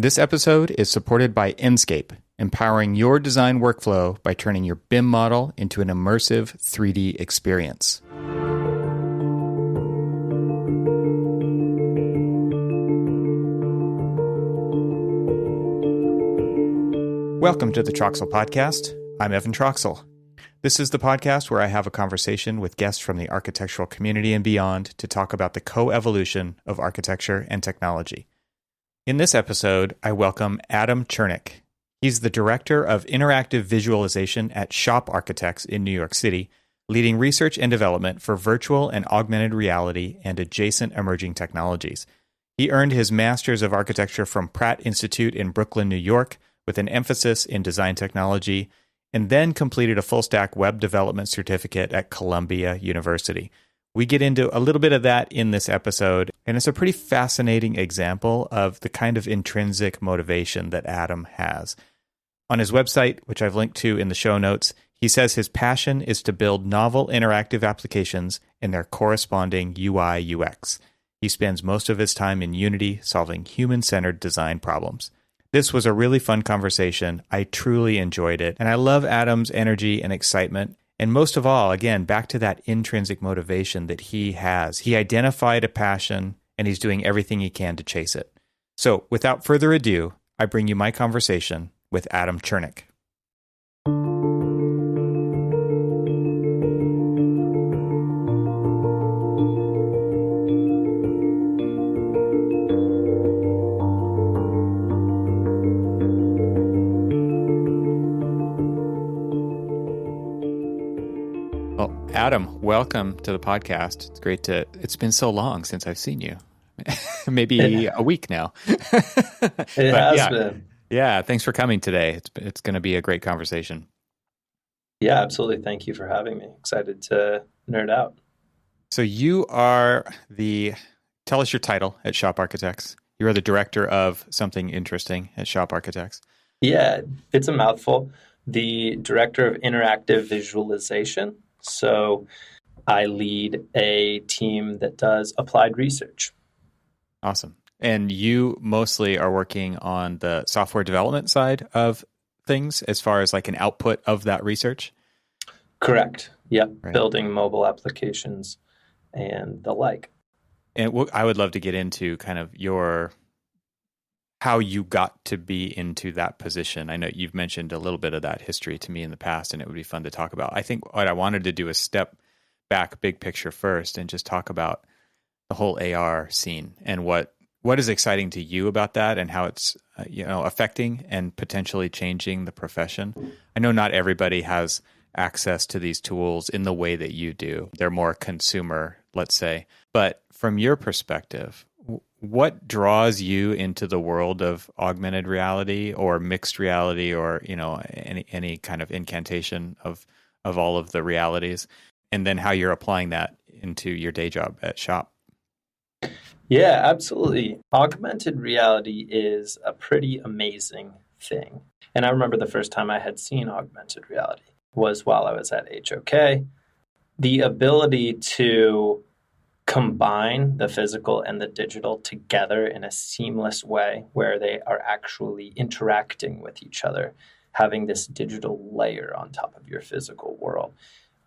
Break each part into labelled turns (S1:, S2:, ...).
S1: This episode is supported by Enscape, empowering your design workflow by turning your BIM model into an immersive 3D experience. Welcome to the Troxel Podcast. I'm Evan Troxel. This is the podcast where I have a conversation with guests from the architectural community and beyond to talk about the co-evolution of architecture and technology. In this episode, I welcome Adam Chernick. He's the Director of Interactive Visualization at Shop Architects in New York City, leading research and development for virtual and augmented reality and adjacent emerging technologies. He earned his Master's of Architecture from Pratt Institute in Brooklyn, New York, with an emphasis in design technology, and then completed a full-stack web development certificate at Columbia University. We get into a little bit of that in this episode, and it's a pretty fascinating example of the kind of intrinsic motivation that Adam has. On his website, which I've linked to in the show notes, he says his passion is to build novel interactive applications and their corresponding UI UX. He spends most of his time in Unity solving human-centered design problems. This was a really fun conversation. I truly enjoyed it, and I love Adam's energy and excitement. And most of all, again, back to that intrinsic motivation that he has. He identified a passion, and he's doing everything he can to chase it. So, without further ado, I bring you my conversation with Adam Chernick. Adam, welcome to the podcast. It's been so long since I've seen you. Maybe a week now.
S2: It has been.
S1: Yeah, thanks for coming today. It's going to be a great conversation.
S2: Yeah, absolutely. Thank you for having me. Excited to nerd out.
S1: So tell us your title at Shop Architects. You are the director of something interesting at Shop Architects.
S2: Yeah, it's a mouthful. The director of interactive visualization. So I lead a team that does applied research.
S1: Awesome. And you mostly are working on the software development side of things as far as like an output of that research?
S2: Correct. Yep.
S1: Right.
S2: Building mobile applications and the like.
S1: And I would love to get into kind of how you got to be into that position. I know you've mentioned a little bit of that history to me in the past, and it would be fun to talk about. I think what I wanted to do is step back big picture first and just talk about the whole AR scene and what is exciting to you about that and how it's affecting and potentially changing the profession. I know not everybody has access to these tools in the way that you do. They're more consumer, let's say. But from your perspective, what draws you into the world of augmented reality or mixed reality or, any kind of incantation of all of the realities, and then how you're applying that into your day job at Shop?
S2: Yeah, absolutely. Augmented reality is a pretty amazing thing. And I remember the first time I had seen augmented reality was while I was at HOK. The ability to combine the physical and the digital together in a seamless way where they are actually interacting with each other, having this digital layer on top of your physical world.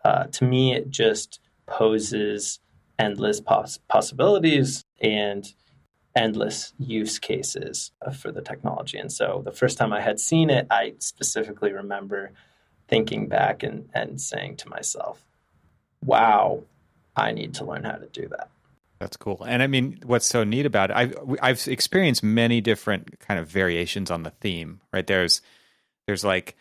S2: To me, it just poses endless possibilities and endless use cases for the technology. And so the first time I had seen it, I specifically remember thinking back and saying to myself, wow, I need to learn how to do that.
S1: That's cool. And I mean, what's so neat about it, I've experienced many different kind of variations on the theme, right? There's like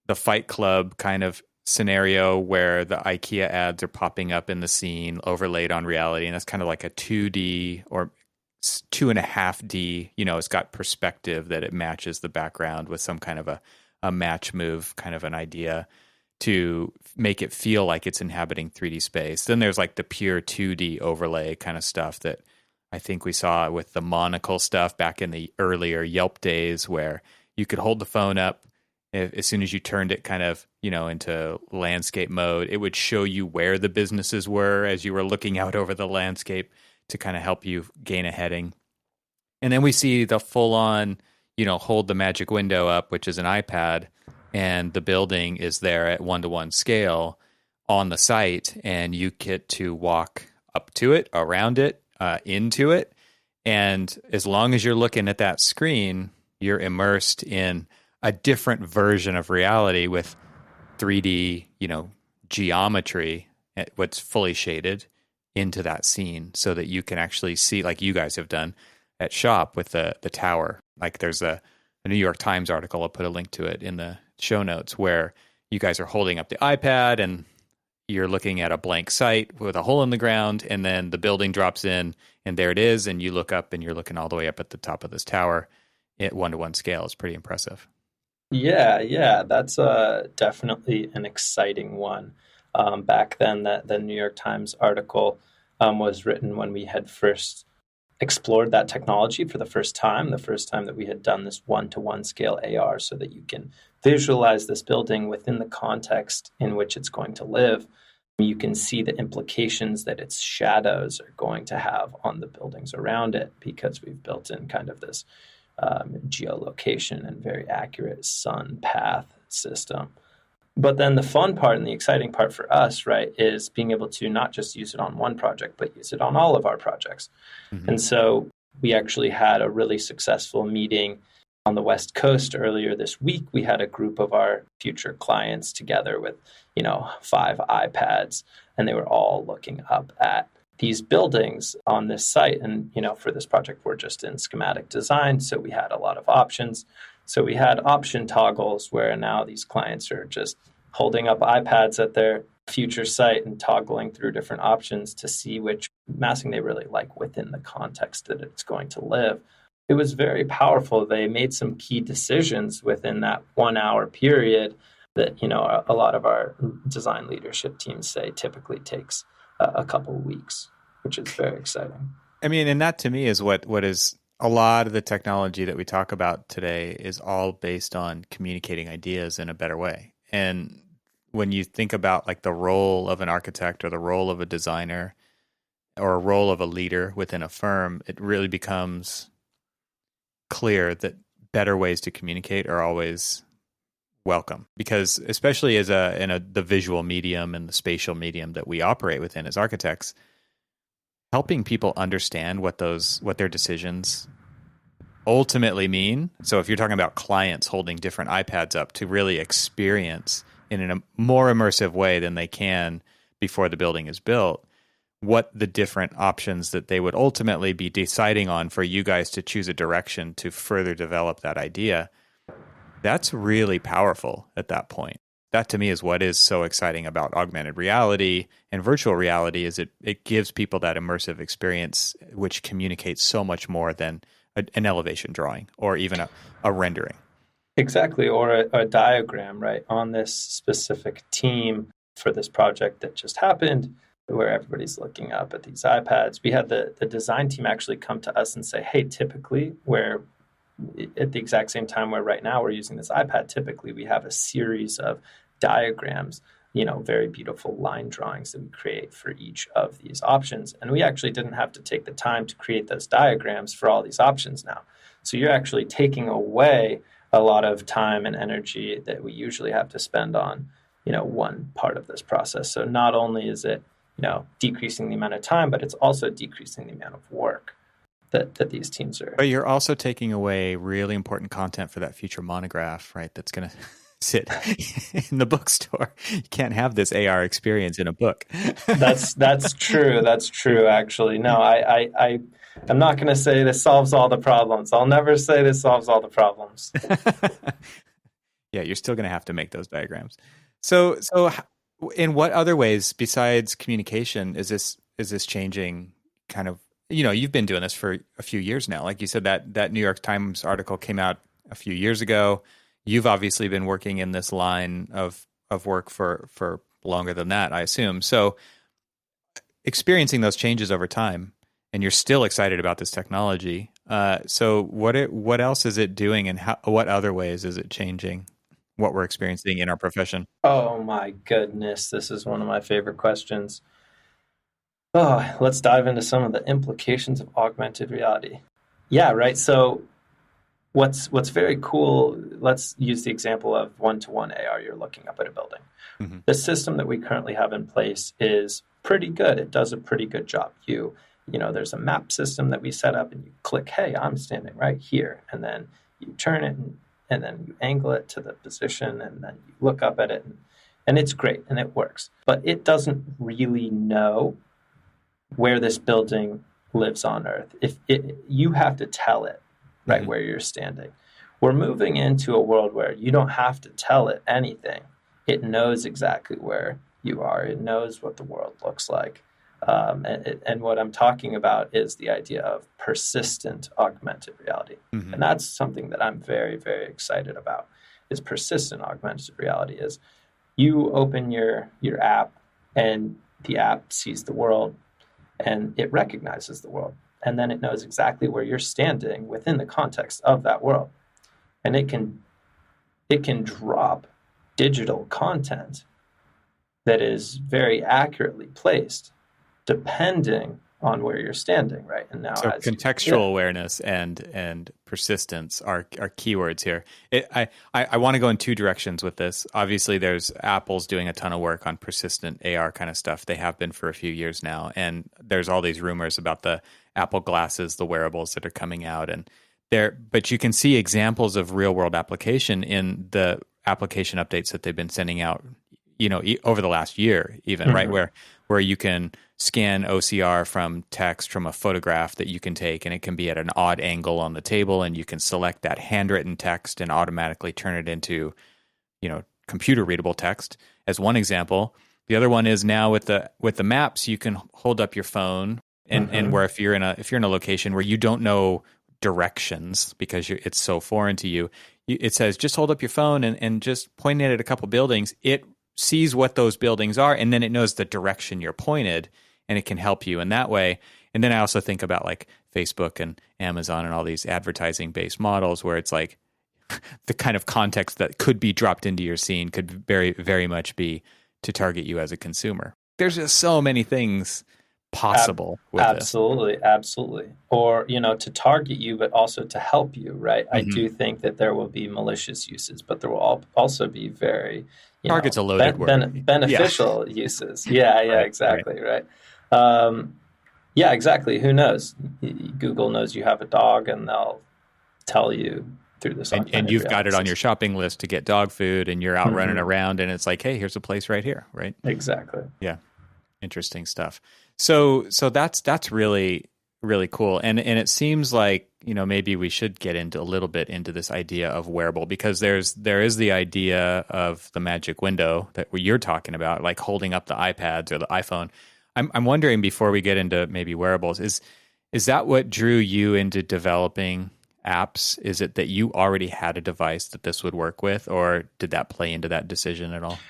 S1: the Fight Club kind of scenario where the IKEA ads are popping up in the scene overlaid on reality. And that's kind of like a 2D or 2.5D, it's got perspective that it matches the background with some kind of a match move kind of an idea to make it feel like it's inhabiting 3D space. Then there's like the pure 2D overlay kind of stuff that I think we saw with the monocle stuff back in the earlier Yelp days where you could hold the phone up. As soon as you turned it kind of, into landscape mode, it would show you where the businesses were as you were looking out over the landscape to kind of help you gain a heading. And then we see the full on, hold the magic window up, which is an iPad, and the building is there at 1-to-1 scale on the site, and you get to walk up to it, around it, into it. And as long as you're looking at that screen, you're immersed in a different version of reality with 3D, geometry, what's fully shaded into that scene so that you can actually see, like you guys have done at Shop with the tower. Like there's a New York Times article, I'll put a link to it in the show notes, where you guys are holding up the iPad and you're looking at a blank site with a hole in the ground, and then the building drops in and there it is. And you look up and you're looking all the way up at the top of this tower at 1-to-1 scale. It's pretty impressive.
S2: Yeah, that's definitely an exciting one. Back then, the New York Times article was written when we had first explored that technology for the first time that we had done this 1-to-1 scale AR, so that you can visualize this building within the context in which it's going to live. You can see the implications that its shadows are going to have on the buildings around it, because we've built in kind of this geolocation and very accurate sun path system. But then the fun part and the exciting part for us, right, is being able to not just use it on one project, but use it on all of our projects. Mm-hmm. And so we actually had a really successful meeting on the West Coast earlier this week. We had a group of our future clients together with, 5 iPads, and they were all looking up at these buildings on this site. And, for this project, we're just in schematic design, so we had a lot of options. So we had option toggles where now these clients are just holding up iPads at their future site and toggling through different options to see which massing they really like within the context that it's going to live. It was very powerful. They made some key decisions within that 1 hour period that, a lot of our design leadership teams say typically takes a couple of weeks, which is very exciting.
S1: I mean, and that to me is what is a lot of the technology that we talk about today is all based on communicating ideas in a better way. And when you think about like the role of an architect or the role of a designer or a role of a leader within a firm, it really becomes clear that better ways to communicate are always welcome, because especially as the visual medium and the spatial medium that we operate within as architects, helping people understand what their decisions ultimately mean. So if you're talking about clients holding different iPads up to really experience in a more immersive way than they can before the building is built, what the different options that they would ultimately be deciding on for you guys to choose a direction to further develop that idea, that's really powerful at that point. That to me is what is so exciting about augmented reality and virtual reality, is it gives people that immersive experience, which communicates so much more than an elevation drawing or even a rendering.
S2: Exactly, or a diagram, right? On this specific team for this project that just happened, where everybody's looking up at these iPads, we had the design team actually come to us and say, hey, typically where at the exact same time where right now we're using this iPad, typically we have a series of diagrams, very beautiful line drawings that we create for each of these options. And we actually didn't have to take the time to create those diagrams for all these options now. So you're actually taking away a lot of time and energy that we usually have to spend on, one part of this process. So not only is it, decreasing the amount of time, but it's also decreasing the amount of work that these teams are.
S1: But you're also taking away really important content for that future monograph, right? That's going to sit in the bookstore. You can't have this AR experience in a book.
S2: That's true. That's true, actually. No, I'm not going to say this solves all the problems. I'll never say this solves all the problems.
S1: Yeah, you're still going to have to make those diagrams. So in what other ways besides communication is this changing kind of, you've been doing this for a few years now. Like you said, that New York Times article came out a few years ago. You've obviously been working in this line of work for longer than that, I assume. So experiencing those changes over time, and you're still excited about this technology. So what else is it doing, and what other ways is it changing what we're experiencing in our profession?
S2: Oh my goodness, this is one of my favorite questions. Oh, let's dive into some of the implications of augmented reality. Yeah, right. So what's very cool, let's use the example of one-to-one AR. You're looking up at a building.
S1: Mm-hmm.
S2: The system that we currently have in place is pretty good. It does a pretty good job. There's a map system that we set up, and you click, hey, I'm standing right here. And then you turn it, and then you angle it to the position, and then you look up at it. And it's great, and it works. But it doesn't really know where this building lives on Earth. You have to tell it, right,
S1: Mm-hmm.
S2: where you're standing. We're moving into a world where you don't have to tell it anything. It knows exactly where you are. It knows what the world looks like. And what I'm talking about is the idea of persistent augmented reality.
S1: Mm-hmm.
S2: And that's something that I'm very, very excited about, is persistent augmented reality. Is you open your app, and the app sees the world, and it recognizes the world. And then it knows exactly where you're standing within the context of that world. And it can drop digital content that is very accurately placed depending on where you're standing, right? And now,
S1: so contextual awareness and persistence are keywords here. I want to go in two directions with this. Obviously, there's Apple's doing a ton of work on persistent AR kind of stuff. They have been for a few years now, and there's all these rumors about the Apple glasses, the wearables that are coming out, but you can see examples of real world application in the application updates that they've been sending out, over the last year, even,
S2: Mm-hmm.
S1: right? Where you can scan OCR from text from a photograph that you can take, and it can be at an odd angle on the table, and you can select that handwritten text and automatically turn it into, computer readable text, as one example. The other one is now with the maps, you can hold up your phone, and
S2: Mm-hmm.
S1: and where if you're in a location where you don't know directions because it's so foreign to you, it says just hold up your phone and just point it at a couple buildings. It sees what those buildings are, and then it knows the direction you're pointed, and it can help you in that way. And then I also think about like Facebook and Amazon and all these advertising based models where it's like the kind of context that could be dropped into your scene could very, very much be to target you as a consumer. There's just so many things possible with
S2: absolutely,
S1: this.
S2: Absolutely. Or, to target you, but also to help you, right?
S1: Mm-hmm.
S2: I do think that there will be malicious uses, but there will also be very,
S1: target's a loaded word.
S2: beneficial uses. Yeah,
S1: Right,
S2: exactly, right. Yeah, exactly. Who knows? Google knows you have a dog, and they'll tell you through this augmented
S1: and you've got it on
S2: reality
S1: your shopping list to get dog food, and you're out
S2: Mm-hmm.
S1: running around, and it's like, hey, here's a place right here, right?
S2: Exactly.
S1: Yeah, interesting stuff. So that's really, really cool, and it seems like maybe we should get into a little bit into this idea of wearable, because there is the idea of the magic window that you're talking about, like holding up the iPads or the iPhone. I'm wondering, before we get into maybe wearables, is that what drew you into developing apps? Is it that you already had a device that this would work with, or did that play into that decision at all?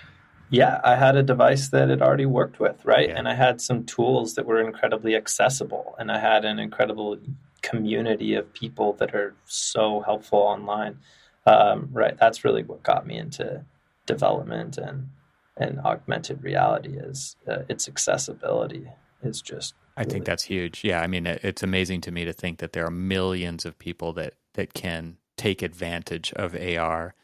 S2: Yeah, I had a device that it already worked with, right?
S1: Yeah.
S2: And I had some tools that were incredibly accessible, and I had an incredible community of people that are so helpful online. Right, that's really what got me into development and augmented reality, is its accessibility is just
S1: I think that's huge. Yeah, I mean, it's amazing to me to think that there are millions of people that can take advantage of AR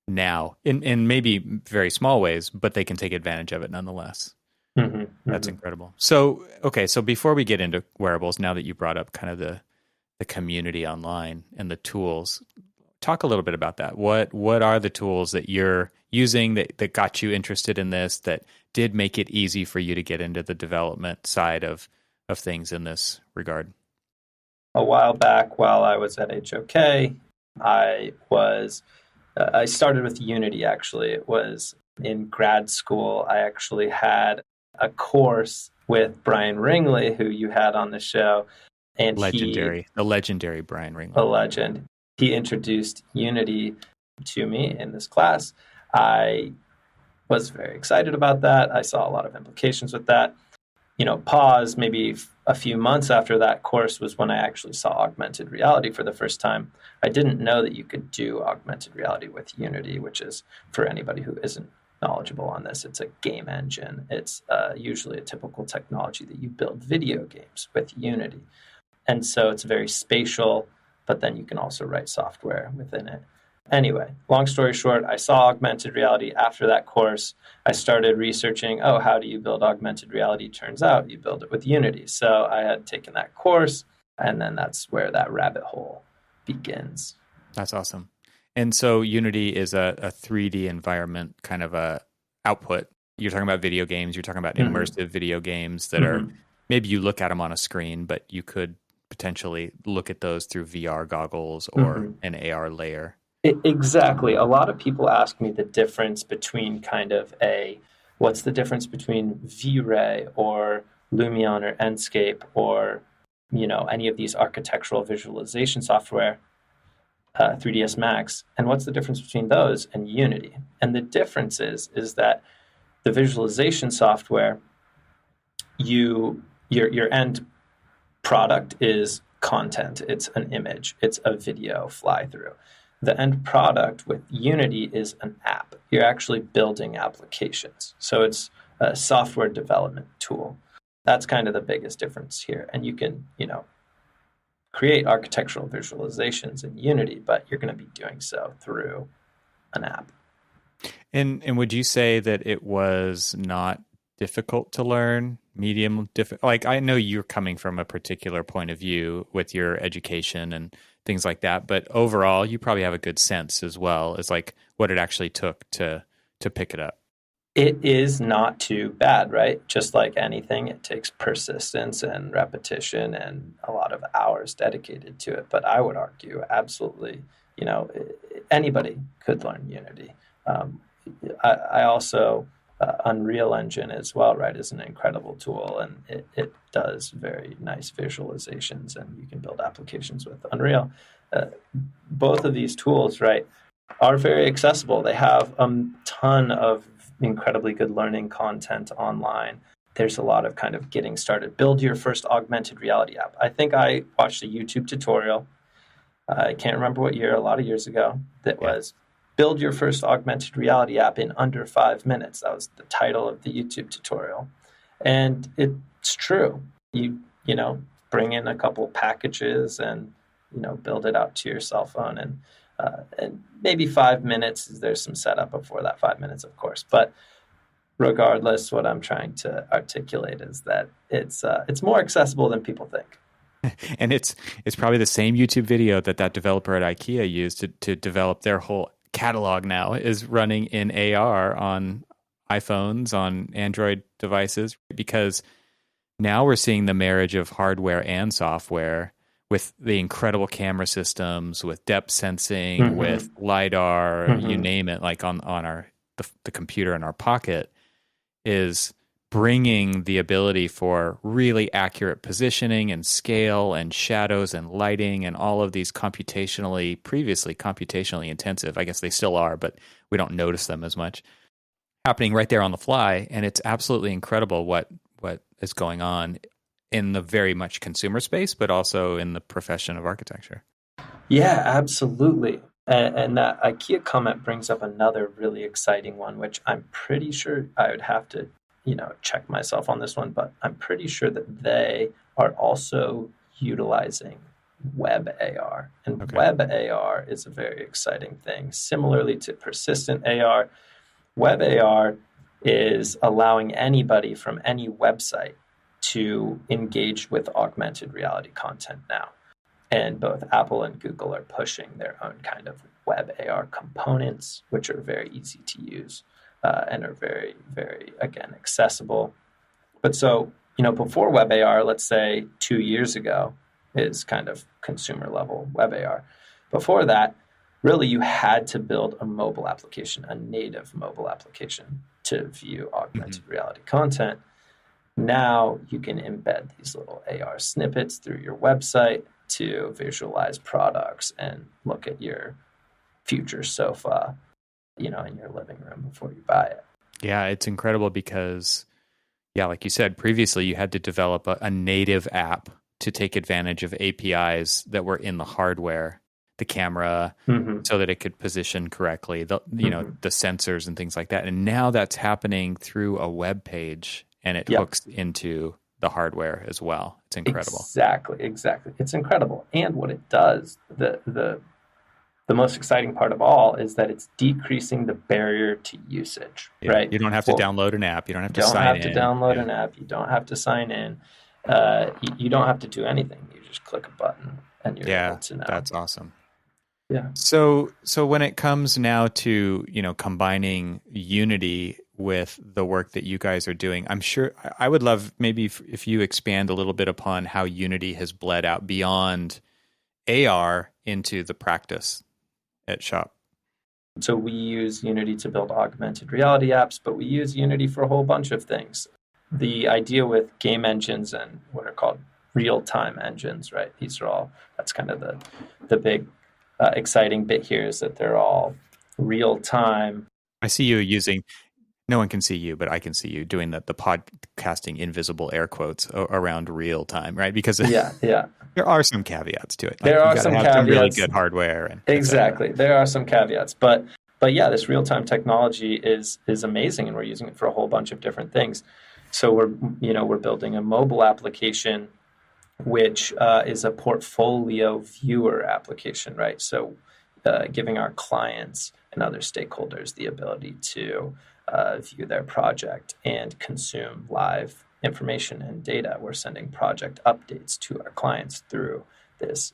S1: now in maybe very small ways, but they can take advantage of it nonetheless.
S2: Mm-hmm,
S1: That's incredible. So, okay, so before we get into wearables, now that you brought up kind of the community online and the tools, talk a little bit about that. What are the tools that you're using that got you interested in this, that did make it easy for you to get into the development side of things in this regard?
S2: A while back, while I was at HOK, I started with Unity, actually. It was in grad school. I actually had a course with Brian Ringley, who you had on the show. And
S1: the legendary Brian Ringley.
S2: A legend. He introduced Unity to me in this class. I was very excited about that. I saw a lot of implications with that. Pause, maybe a few months after that course was when I actually saw augmented reality for the first time. I didn't know that you could do augmented reality with Unity, which is, for anybody who isn't knowledgeable on this, it's a game engine. It's usually a typical technology that you build video games with Unity. And so it's very spatial. but then you can also write software within it. Anyway, long story short, I saw augmented reality after that course. I started researching, how do you build augmented reality? Turns out you build it with Unity. So I had taken that course, and then that's where that rabbit hole begins.
S1: That's awesome. And so Unity is a 3D environment kind of a output. You're talking about video games. You're talking about immersive video games that are, maybe you look at them on a screen, but you could potentially look at those through VR goggles or an AR layer.
S2: Exactly. A lot of people ask me the difference between what's the difference between V-Ray or Lumion or Enscape or, any of these architectural visualization software, 3ds Max, and what's the difference between those and Unity? And the difference is that the visualization software, your end product is content. It's an image. It's a video fly-through. The end product with Unity is an app. You're actually building applications. So it's a software development tool. That's kind of the biggest difference here. And you can, create architectural visualizations in Unity, but you're going to be doing so through an app.
S1: And would you say that it was not difficult to learn, medium difficult? Like, I know you're coming from a particular point of view with your education and things like that, but overall, you probably have a good sense as well as like what it actually took to pick it up.
S2: It is not too bad, right? Just like anything, it takes persistence and repetition and a lot of hours dedicated to it. But I would argue, absolutely, anybody could learn Unity. I also, Unreal Engine as well, right, is an incredible tool, and it does very nice visualizations, and you can build applications with Unreal. Both of these tools, right, are very accessible. They have a ton of incredibly good learning content online. There's a lot of kind of getting started. Build your first augmented reality app. I think I watched a YouTube tutorial. I can't remember what year, a lot of years ago, that was build your first augmented reality app in under 5 minutes. That was the title of the YouTube tutorial. And it's true. You bring in a couple packages and, build it out to your cell phone. And maybe 5 minutes, there's some setup before that 5 minutes, of course. But regardless, what I'm trying to articulate is that it's more accessible than people think.
S1: And it's probably the same YouTube video that developer at IKEA used to develop their whole catalog now is running in AR on iPhones, on Android devices, because now we're seeing the marriage of hardware and software with the incredible camera systems, with depth sensing, with LiDAR, you name it, like on the computer in our pocket, is bringing the ability for really accurate positioning and scale and shadows and lighting and all of these previously computationally intensive, I guess they still are, but we don't notice them as much, happening right there on the fly. And it's absolutely incredible what is going on in the very much consumer space, but also in the profession of architecture.
S2: Yeah, absolutely. And that IKEA comment brings up another really exciting one, which I'm pretty sure I would have to, check myself on this one, but I'm pretty sure that they are also utilizing web AR. And web AR is a very exciting thing. Similarly to persistent AR, web AR is allowing anybody from any website to engage with augmented reality content now. And both Apple and Google are pushing their own kind of web AR components, which are very easy to use and are very, very, again, accessible. But so, before web AR, let's say 2 years ago, is kind of consumer level web AR. Before that, really you had to build a mobile application, a native mobile application to view augmented reality content. Now you can embed these little AR snippets through your website to visualize products and look at your future sofa, in your living room before you buy it.
S1: Yeah, it's incredible because, like you said, previously you had to develop a native app to take advantage of APIs that were in the hardware, the camera, so that it could position correctly, the sensors and things like that. And now that's happening through a web page, and it hooks into the hardware as well. It's incredible.
S2: Exactly. It's incredible. And what it does, the most exciting part of all is that it's decreasing the barrier to usage, right?
S1: You don't have to download an app. You don't have to sign in.
S2: You don't have to download an app. You don't have to sign in. You don't have to do anything. You just click a button and you're able to know.
S1: That's awesome.
S2: Yeah.
S1: So when it comes now to, combining Unity with the work that you guys are doing, I'm sure I would love maybe if you expand a little bit upon how Unity has bled out beyond AR into the practice at Shop.
S2: So we use Unity to build augmented reality apps, but we use Unity for a whole bunch of things. The idea with game engines and what are called real-time engines, right? That's kind of the big exciting bit here is that they're all real-time.
S1: I see you using, no one can see you, but I can see you doing the podcasting invisible air quotes around real time, right? Because there are some caveats to it.
S2: There are some caveats.
S1: Some really good hardware.
S2: Exactly. There are some caveats. But yeah, this real-time technology is amazing, and we're using it for a whole bunch of different things. So we're building a mobile application which is a portfolio viewer application, right? So giving our clients and other stakeholders the ability to view their project and consume live information and data. We're sending project updates to our clients through this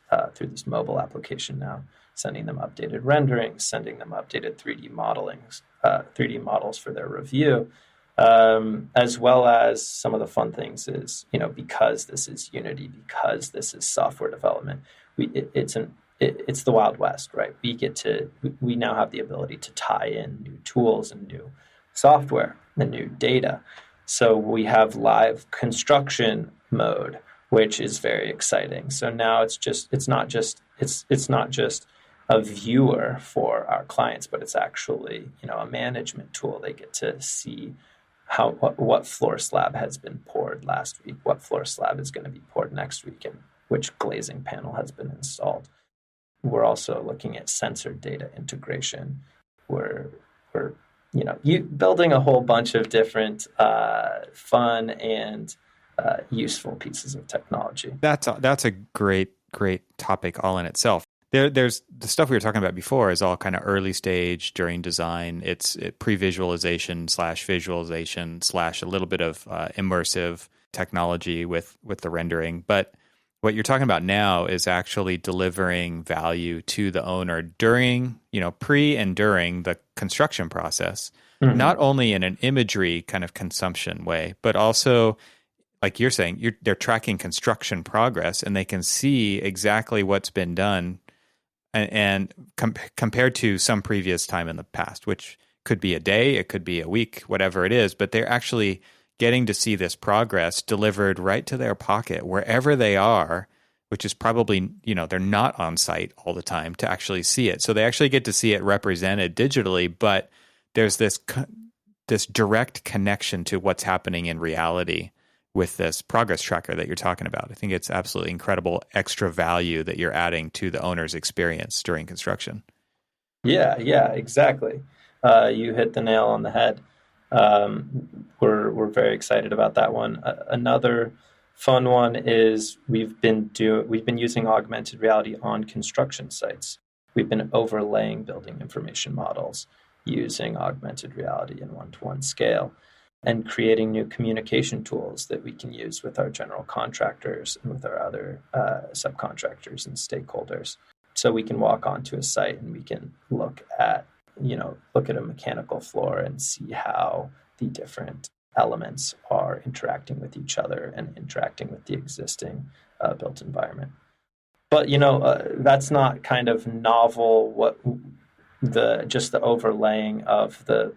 S2: mobile application now, sending them updated renderings, sending them updated 3D models for their review. As well as some of the fun things is, because this is Unity, because this is software development, it's the Wild West, right? We now have the ability to tie in new tools and new software and new data. So we have live construction mode, which is very exciting. So now it's not just a viewer for our clients, but it's actually, a management tool. They get to see what floor slab has been poured last week, what floor slab is going to be poured next week, and which glazing panel has been installed. We're also looking at sensor data integration. We're building a whole bunch of different fun and useful pieces of technology.
S1: That's a great topic all in itself. There's the stuff we were talking about before is all kind of early stage during design. It's pre-visualization / visualization / a little bit of immersive technology with the rendering. But what you're talking about now is actually delivering value to the owner during, pre and during the construction process, not only in an imagery kind of consumption way, but also, like you're saying, they're tracking construction progress and they can see exactly what's been done and compared to some previous time in the past, which could be a day, it could be a week, whatever it is, but they're actually getting to see this progress delivered right to their pocket wherever they are, which is probably, they're not on site all the time to actually see it. So they actually get to see it represented digitally, but there's this direct connection to what's happening in reality with this progress tracker that you're talking about. I think it's absolutely incredible extra value that you're adding to the owner's experience during construction.
S2: Yeah, exactly. You hit the nail on the head. We're very excited about that one. Another fun one is we've been using augmented reality on construction sites. We've been overlaying building information models using augmented reality in 1-to-1 scale, and creating new communication tools that we can use with our general contractors and with our other subcontractors and stakeholders. So we can walk onto a site and we can look at a mechanical floor and see how the different elements are interacting with each other and interacting with the existing built environment. But that's not kind of novel. What just the overlaying of the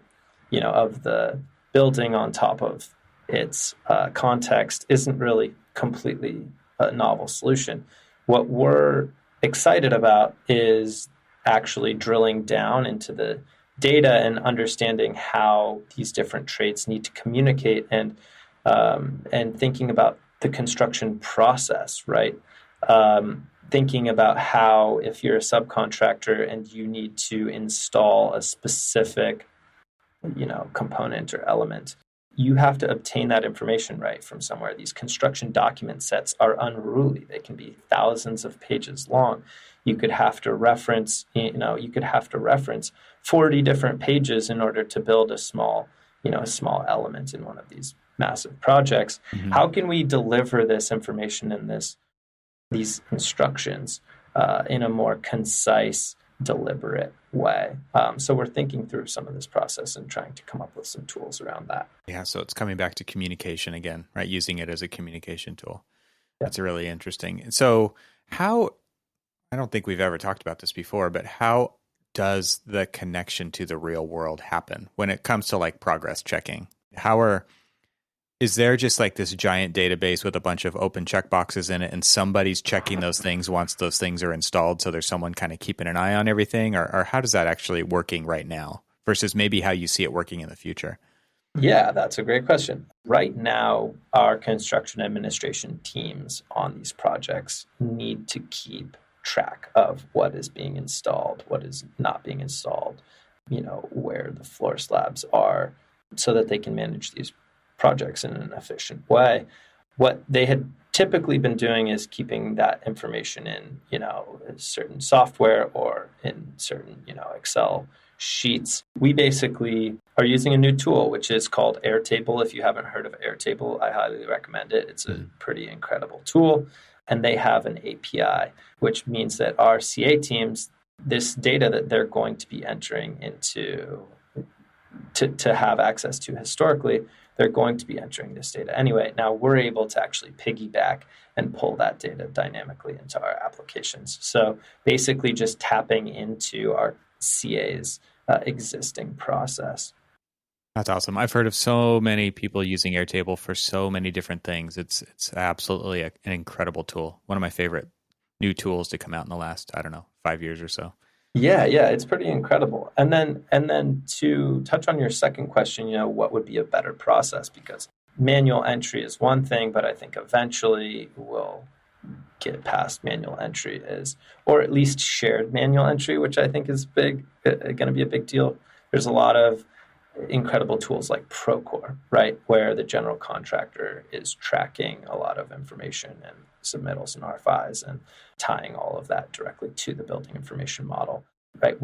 S2: building on top of its context isn't really completely a novel solution. What we're excited about is actually drilling down into the data and understanding how these different traits need to communicate and thinking about the construction process, right? Thinking about how if you're a subcontractor and you need to install a specific component or element, you have to obtain that information right from somewhere. These construction document sets are unruly. They can be thousands of pages long. You could have to reference 40 different pages in order to build a small element in one of these massive projects.
S1: Mm-hmm.
S2: How can we deliver this information in these instructions in a more concise, deliberate way? So we're thinking through some of this process and trying to come up with some tools around that.
S1: Yeah, so it's coming back to communication again, right? Using it as a communication tool.
S2: Yeah.
S1: That's really interesting. So I don't think we've ever talked about this before, but how does the connection to the real world happen when it comes to like progress checking? Is there just like this giant database with a bunch of open checkboxes in it and somebody's checking those things once those things are installed? So there's someone kind of keeping an eye on everything, or how does that actually working right now versus maybe how you see it working in the future?
S2: Yeah, that's a great question. Right now, our construction administration teams on these projects need to keep track of what is being installed, what is not being installed, where the floor slabs are, so that they can manage these projects in an efficient way. What they had typically been doing is keeping that information in, certain software or in certain, Excel sheets. We basically are using a new tool, which is called Airtable. If you haven't heard of Airtable, I highly recommend it. It's a pretty incredible tool. And they have an API, which means that our CA teams, this data that they're going to be entering into to have access to historically, they're going to be entering this data anyway. Now we're able to actually piggyback and pull that data dynamically into our applications. So basically just tapping into our CA's existing process.
S1: That's awesome. I've heard of so many people using Airtable for so many different things. It's absolutely an incredible tool. One of my favorite new tools to come out in the last, 5 years or so.
S2: Yeah, it's pretty incredible. And then to touch on your second question, what would be a better process? Because manual entry is one thing, but I think eventually we'll get past manual entry or at least shared manual entry, which I think is going to be a big deal. There's a lot of incredible tools like Procore, right, where the general contractor is tracking a lot of information and submittals and RFIs and tying all of that directly to the building information model, right?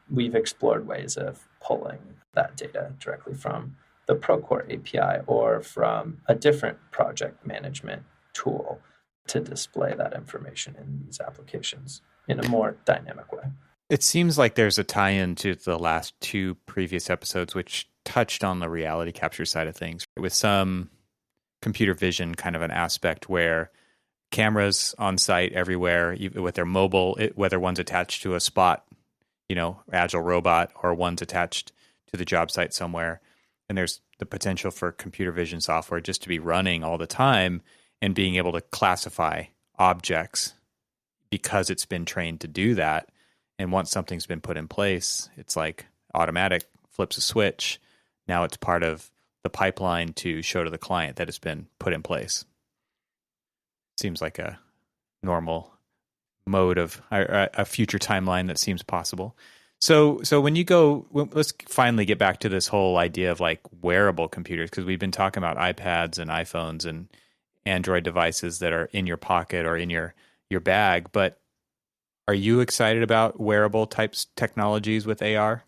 S2: We've explored ways of pulling that data directly from the Procore API or from a different project management tool to display that information in these applications in a more dynamic way.
S1: It seems like there's a tie-in to the last two previous episodes, which touched on the reality capture side of things with some computer vision kind of an aspect where cameras on site everywhere with their mobile, whether one's attached to a spot, agile robot, or one's attached to the job site somewhere. And there's the potential for computer vision software just to be running all the time and being able to classify objects because it's been trained to do that. And once something's been put in place, it's like automatic, flips a switch. Now it's part of the pipeline to show to the client that it's been put in place. Seems like a normal mode of a future timeline that seems possible. So when you go, let's finally get back to this whole idea of like wearable computers, because we've been talking about iPads and iPhones and Android devices that are in your pocket or in your bag, but are you excited about wearable types technologies with AR?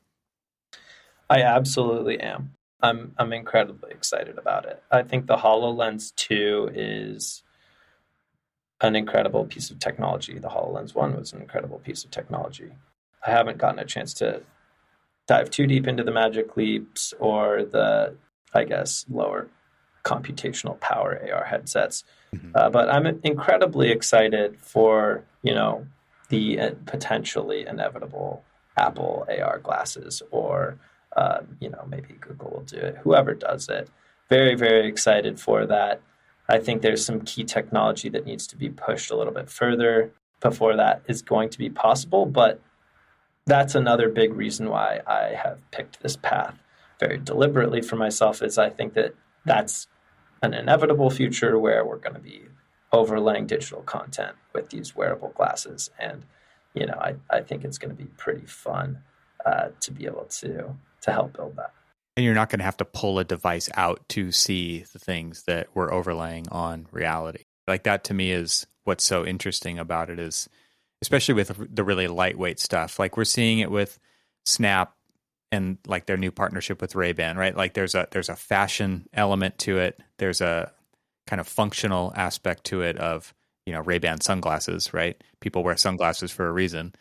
S2: I absolutely am. I'm incredibly excited about it. I think the HoloLens 2 is an incredible piece of technology. The HoloLens 1 was an incredible piece of technology. I haven't gotten a chance to dive too deep into the Magic Leaps or the, lower computational power AR headsets. Mm-hmm. But I'm incredibly excited for, the potentially inevitable Apple AR glasses or, maybe Google will do it. Whoever does it. Very, very excited for that. I think there's some key technology that needs to be pushed a little bit further before that is going to be possible. But that's another big reason why I have picked this path very deliberately for myself, is I think that that's an inevitable future where we're going to be overlaying digital content with these wearable glasses. And, I think it's going to be pretty fun to be able to help build that.
S1: And you're not going to have to pull a device out to see the things that we're overlaying on reality. Like that to me is what's so interesting about it, is especially with the really lightweight stuff. Like we're seeing it with Snap and like their new partnership with Ray-Ban, right? Like there's a fashion element to it. There's a kind of functional aspect to it of, Ray-Ban sunglasses, right? People wear sunglasses for a reason.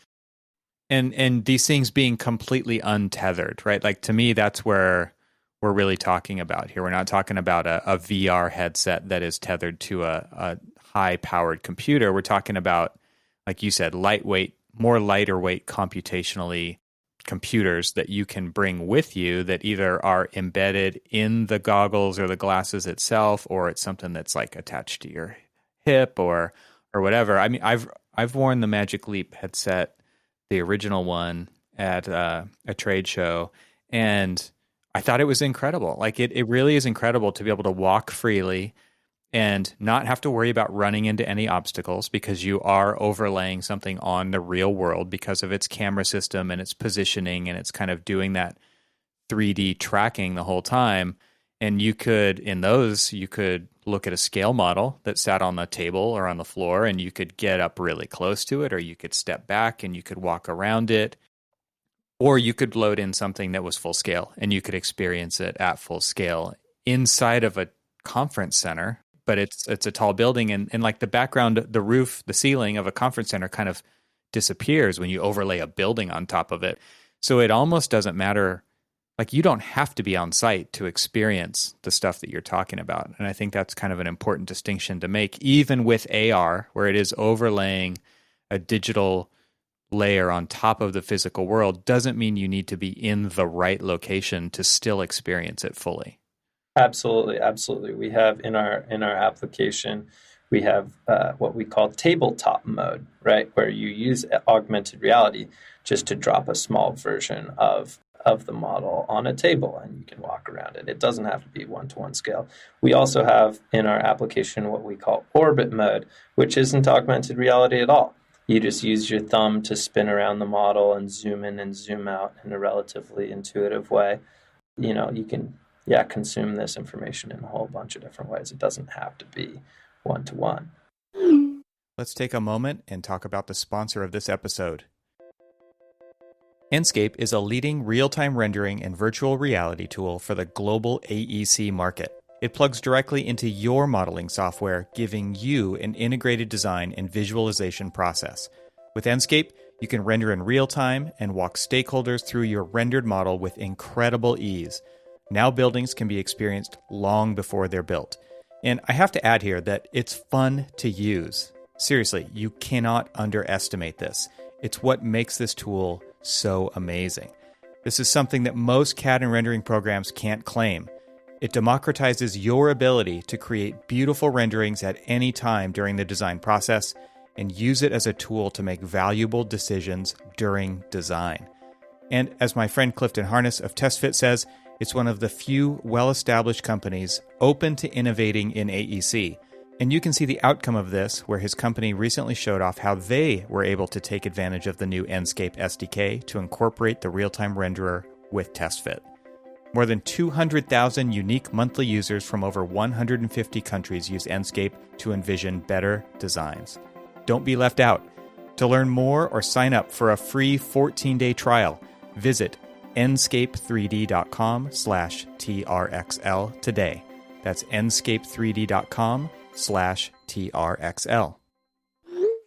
S1: And these things being completely untethered, right? Like to me, that's where we're really talking about here. We're not talking about a VR headset that is tethered to a high-powered computer. We're talking about, like you said, lightweight, more lighter weight computationally computers that you can bring with you that either are embedded in the goggles or the glasses itself, or it's something that's like attached to your hip or whatever. I mean, I've worn the Magic Leap headset, the original one, at a trade show, and I thought it was incredible. Like it really is incredible to be able to walk freely and not have to worry about running into any obstacles, because you are overlaying something on the real world because of its camera system and its positioning, and it's kind of doing that 3D tracking the whole time. And you could look at a scale model that sat on the table or on the floor, and you could get up really close to it, or you could step back and you could walk around it, or you could load in something that was full scale and you could experience it at full scale inside of a conference center. But it's a tall building, and like the background, the roof, the ceiling of a conference center kind of disappears when you overlay a building on top of it. So it almost doesn't matter. Like you don't have to be on site to experience the stuff that you're talking about. And I think that's kind of an important distinction to make, even with AR, where it is overlaying a digital layer on top of the physical world, doesn't mean you need to be in the right location to still experience it fully.
S2: Absolutely, absolutely. We have in our application, we have what we call tabletop mode, right, where you use augmented reality just to drop a small version of the model on a table, and you can walk around it. It doesn't have to be one-to-one scale. We also have in our application what we call orbit mode, which isn't augmented reality at all. You just use your thumb to spin around the model and zoom in and zoom out in a relatively intuitive way. You can consume this information in a whole bunch of different ways. It doesn't have to be one-to-one.
S1: Let's take a moment and talk about the sponsor of this episode. Enscape is a leading real-time rendering and virtual reality tool for the global AEC market. It plugs directly into your modeling software, giving you an integrated design and visualization process. With Enscape, you can render in real time and walk stakeholders through your rendered model with incredible ease. Now buildings can be experienced long before they're built. And I have to add here that it's fun to use. Seriously, you cannot underestimate this. It's what makes this tool so amazing. This is something that most CAD and rendering programs can't claim. It democratizes your ability to create beautiful renderings at any time during the design process and use it as a tool to make valuable decisions during design. And as my friend Clifton Harness of TestFit says, it's one of the few well-established companies open to innovating in AEC. And you can see the outcome of this, where his company recently showed off how they were able to take advantage of the new Enscape SDK to incorporate the real-time renderer with TestFit. More than 200,000 unique monthly users from over 150 countries use Enscape to envision better designs. Don't be left out. To learn more or sign up for a free 14-day trial, visit enscape3d.com/TRXL today. That's enscape3d.com/TRXL.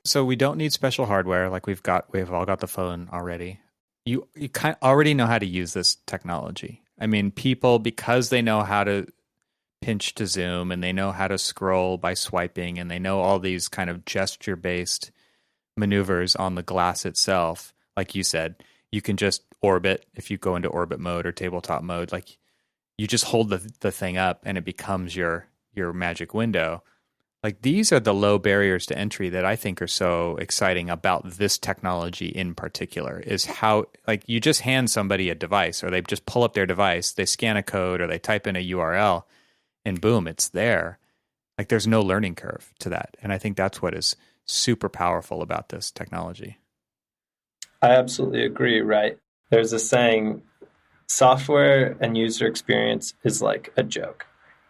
S1: So we don't need special hardware like we've all got the phone already. You kind of already know how to use this technology. I mean, people, because they know how to pinch to zoom and they know how to scroll by swiping and they know all these kind of gesture-based maneuvers on the glass itself, like you said, you can just orbit. If you go into orbit mode or tabletop mode, like you just hold the thing up and it becomes your magic window. Like these are the low barriers to entry that I think are so exciting about this technology in particular, is how like you just hand somebody a device, or they just pull up their device, they scan a code or they type in a URL and boom, it's there. Like there's no learning curve to that. And I think that's what is super powerful about this technology.
S2: I absolutely agree, right? There's a saying, software and user experience is like a joke.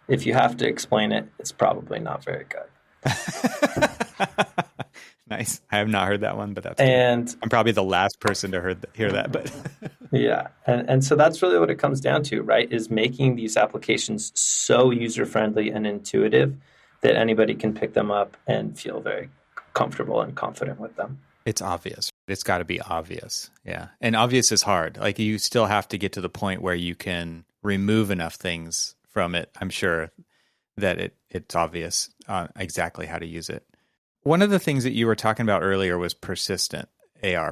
S2: If you have to explain it, it's probably not very good.
S1: Nice. I have not heard that one, but that's
S2: and
S1: good. I'm probably the last person to hear that, but
S2: yeah. And so that's really what it comes down to, right? Is making these applications so user-friendly and intuitive that anybody can pick them up and feel very comfortable and confident with them.
S1: It's obvious. It's got to be obvious. Yeah. And obvious is hard. Like you still have to get to the point where you can remove enough things from it, I'm sure, that it's obvious exactly how to use it. One of the things that you were talking about earlier was persistent AR,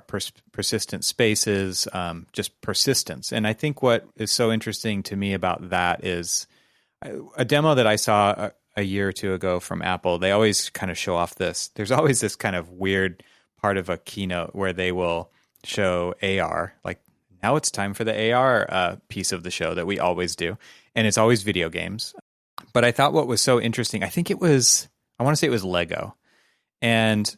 S1: persistent spaces, just persistence. And I think what is so interesting to me about that is a demo that I saw a year or two ago from Apple. They always kind of show off this. There's always this kind of weird part of a keynote where they will show AR, like now it's time for the AR piece of the show that we always do. And it's always video games. But I thought what was so interesting, I want to say it was Lego. And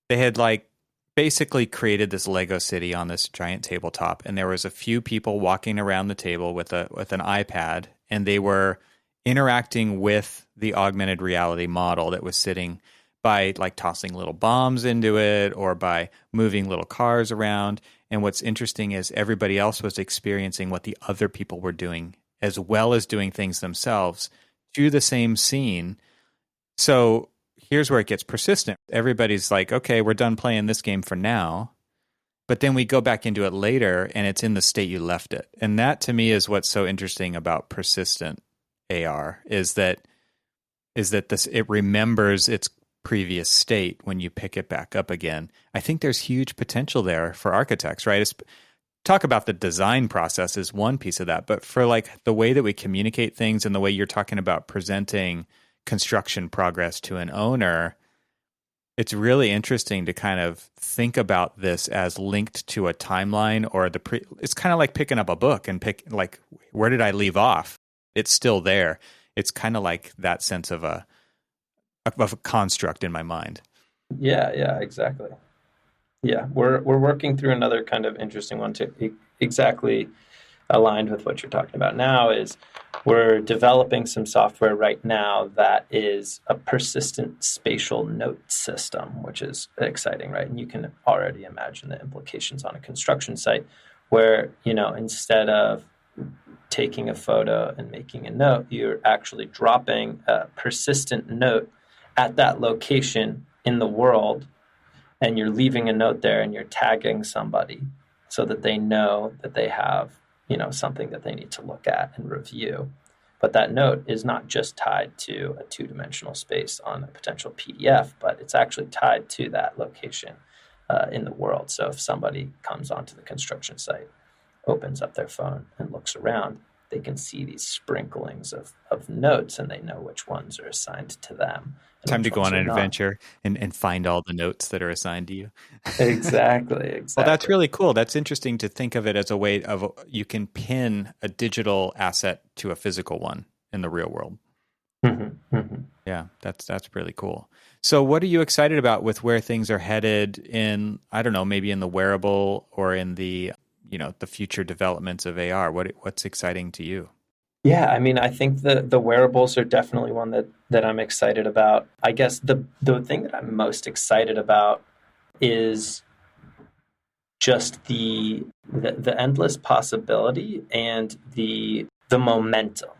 S1: they had like basically created this Lego city on this giant tabletop. And there was a few people walking around the table with an iPad, and they were interacting with the augmented reality model that was sitting by like tossing little bombs into it or by moving little cars around. And what's interesting is everybody else was experiencing what the other people were doing as well as doing things themselves to the same scene. So here's where it gets persistent. Everybody's like, okay, we're done playing this game for now. But then we go back into it later and it's in the state you left it. And that to me is what's so interesting about persistent AR is that it remembers its previous state when you pick it back up again. I think there's huge potential there for architects, right? Talk about the design process is one piece of that, but for like the way that we communicate things and the way you're talking about presenting construction progress to an owner, it's really interesting to kind of think about this as linked to a timeline or it's kind of like picking up a book and pick like, where did I leave off? It's still there. It's kind of like that sense of a construct in my mind.
S2: Yeah, exactly. Yeah, we're working through another kind of interesting one to exactly aligned with what you're talking about now is we're developing some software right now that is a persistent spatial note system, which is exciting, right? And you can already imagine the implications on a construction site where, instead of taking a photo and making a note, you're actually dropping a persistent note at that location in the world, and you're leaving a note there and you're tagging somebody so that they know that they have, something that they need to look at and review. But that note is not just tied to a two-dimensional space on a potential PDF, but it's actually tied to that location in the world. So if somebody comes onto the construction site, opens up their phone and looks around, they can see these sprinklings of notes and they know which ones are assigned to them.
S1: Time to go on an adventure and find all the notes that are assigned to you.
S2: Exactly.
S1: Well, that's really cool. That's interesting to think of it as a way of you can pin a digital asset to a physical one in the real world.
S2: Mm-hmm, mm-hmm.
S1: Yeah, that's really cool. So what are you excited about with where things are headed in, I don't know, maybe in the wearable or in the, the future developments of AR? What's exciting to you?
S2: Yeah, I think the wearables are definitely one that I'm excited about. I guess the thing that I'm most excited about is just the endless possibility and the momentum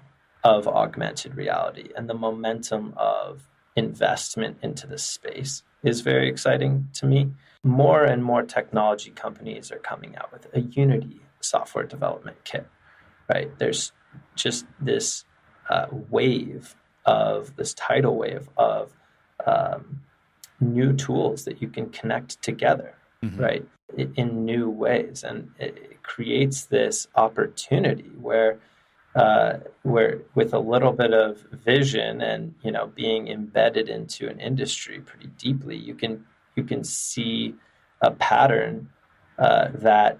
S2: of augmented reality and the momentum of investment into this space is very exciting to me. More and more technology companies are coming out with a Unity software development kit, right? There's just this tidal wave of new tools that you can connect together, mm-hmm. right, in new ways. And it creates this opportunity where with a little bit of vision and, being embedded into an industry pretty deeply, you can see a pattern that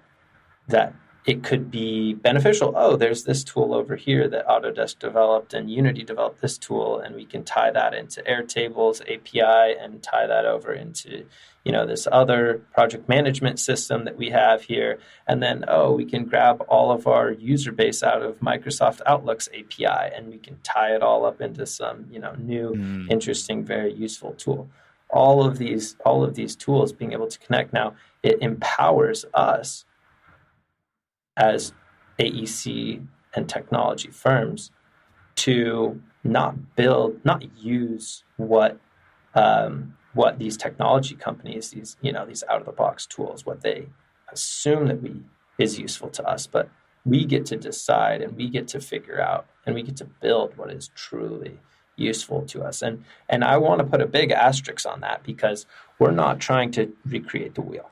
S2: it could be beneficial. Oh, there's this tool over here that Autodesk developed and Unity developed this tool, and we can tie that into Airtable's API and tie that over into, this other project management system that we have here. And then, we can grab all of our user base out of Microsoft Outlook's API, and we can tie it all up into some, new, interesting, very useful tool. All of these tools being able to connect now, it empowers us as AEC and technology firms to not use what these technology companies, these out of the box tools, what they assume that is useful to us, but we get to decide, and we get to figure out, and we get to build what is truly useful to us. And I want to put a big asterisk on that, because we're not trying to recreate the wheel,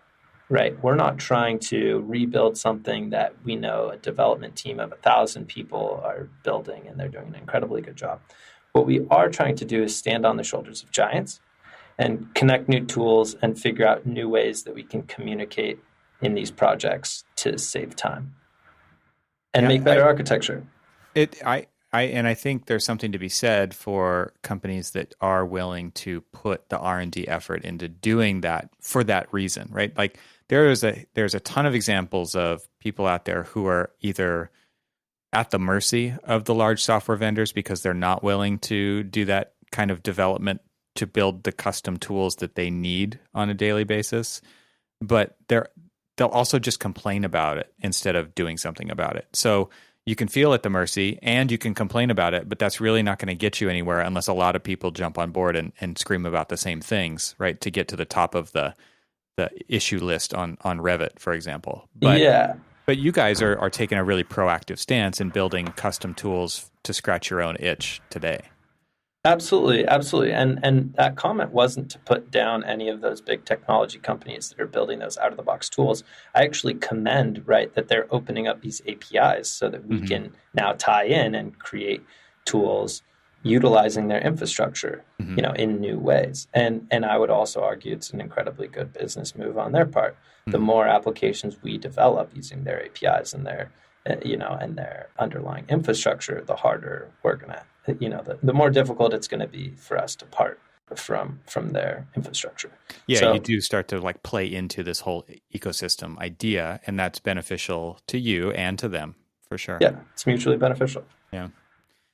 S2: right? We're not trying to rebuild something that we know a development team of 1,000 people are building, and they're doing an incredibly good job. What we are trying to do is stand on the shoulders of giants and connect new tools and figure out new ways that we can communicate in these projects to save time and make better architecture.
S1: I think there's something to be said for companies that are willing to put the R&D effort into doing that for that reason, right? Like there's a ton of examples of people out there who are either at the mercy of the large software vendors because they're not willing to do that kind of development to build the custom tools that they need on a daily basis, but they'll also just complain about it instead of doing something about it. So you can feel at the mercy and you can complain about it, but that's really not going to get you anywhere unless a lot of people jump on board and scream about the same things, right? To get to the top of the issue list on Revit, for example. But you guys are taking a really proactive stance in building custom tools to scratch your own itch today.
S2: Absolutely. And that comment wasn't to put down any of those big technology companies that are building those out-of-the-box tools. I actually commend, right, that they're opening up these APIs so that we can now tie in and create tools utilizing their infrastructure, in new ways. And I would also argue it's an incredibly good business move on their part. The more applications we develop using their APIs and their and their underlying infrastructure, the harder we're going to, the more difficult it's going to be for us to part from their infrastructure.
S1: Yeah, so, you do start to like play into this whole ecosystem idea, and that's beneficial to you and to them for sure.
S2: Yeah, it's mutually beneficial.
S1: Yeah.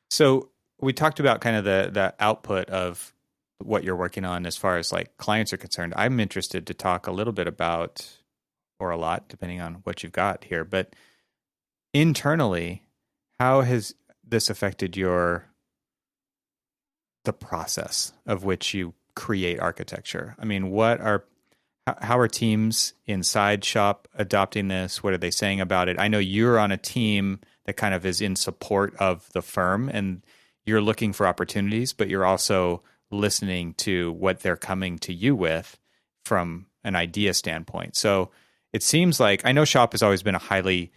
S1: So we talked about kind of the output of what you're working on as far as like clients are concerned. I'm interested to talk a little bit about, or a lot, depending on what you've got here, but internally, how has this affected the process of which you create architecture? I mean, how are teams inside Shop adopting this? What are they saying about it? I know you're on a team that kind of is in support of the firm and you're looking for opportunities, but you're also listening to what they're coming to you with from an idea standpoint. So it seems like, I know Shop has always been a highly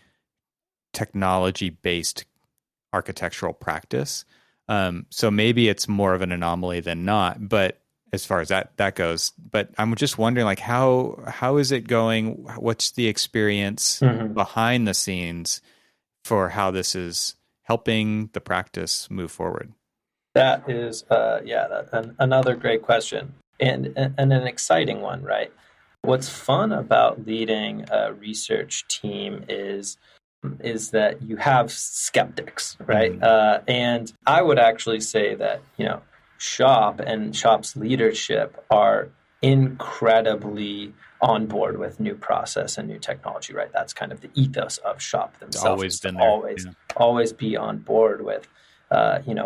S1: technology-based architectural practice. So maybe it's more of an anomaly than not, but as far as that goes. But I'm just wondering, like, how is it going? What's the experience behind the scenes for how this is helping the practice move forward?
S2: That is, another great question and an exciting one, right? What's fun about leading a research team is that you have skeptics, right? And I would actually say that, Shop and Shop's leadership are incredibly on board with new process and new technology, right? That's kind of the ethos of Shop themselves.
S1: It's always been there.
S2: Always be on board with,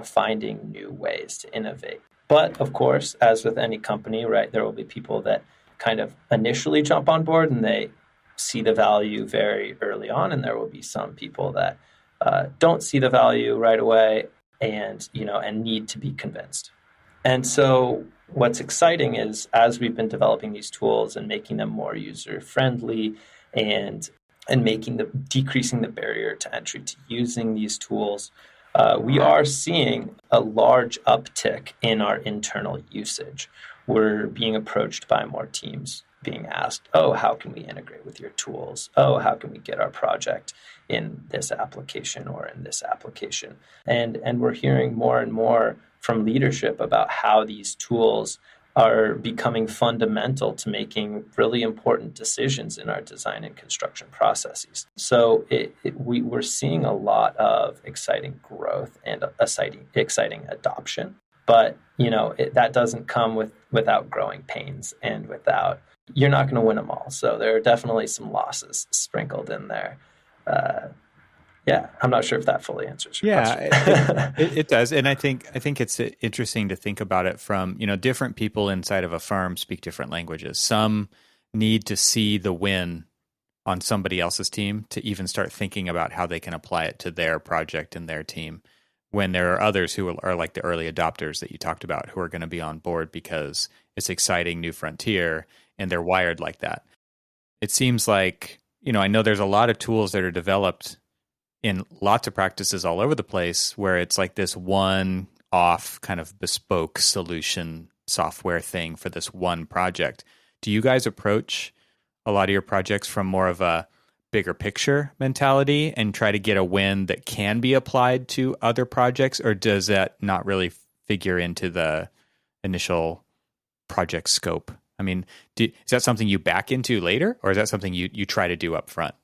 S2: finding new ways to innovate. But of course, as with any company, right, there will be people that kind of initially jump on board and they see the value very early on, and there will be some people that don't see the value right away and need to be convinced. And so what's exciting is, as we've been developing these tools and making them more user friendly and decreasing the barrier to entry to using these tools, we are seeing a large uptick in our internal usage. We're being approached by more teams being asked, how can we integrate with your tools? How can we get our project in this application or in this application? And we're hearing more and more from leadership about how these tools are becoming fundamental to making really important decisions in our design and construction processes. So we're seeing a lot of exciting growth and exciting adoption. But that doesn't come without growing pains and without, you're not going to win them all. So there are definitely some losses sprinkled in there. Yeah, I'm not sure if that fully answers your question.
S1: It does. And I think it's interesting to think about it from, different people inside of a firm speak different languages. Some need to see the win on somebody else's team to even start thinking about how they can apply it to their project and their team, when there are others who are like the early adopters that you talked about, who are going to be on board because it's exciting new frontier and they're wired like that. It seems like, I know there's a lot of tools that are developed in lots of practices all over the place where it's like this one-off kind of bespoke solution software thing for this one project. Do you guys approach a lot of your projects from more of a bigger picture mentality and try to get a win that can be applied to other projects, or does that not really figure into the initial project scope? I mean, is that something you back into later, or is that something you try to do up front?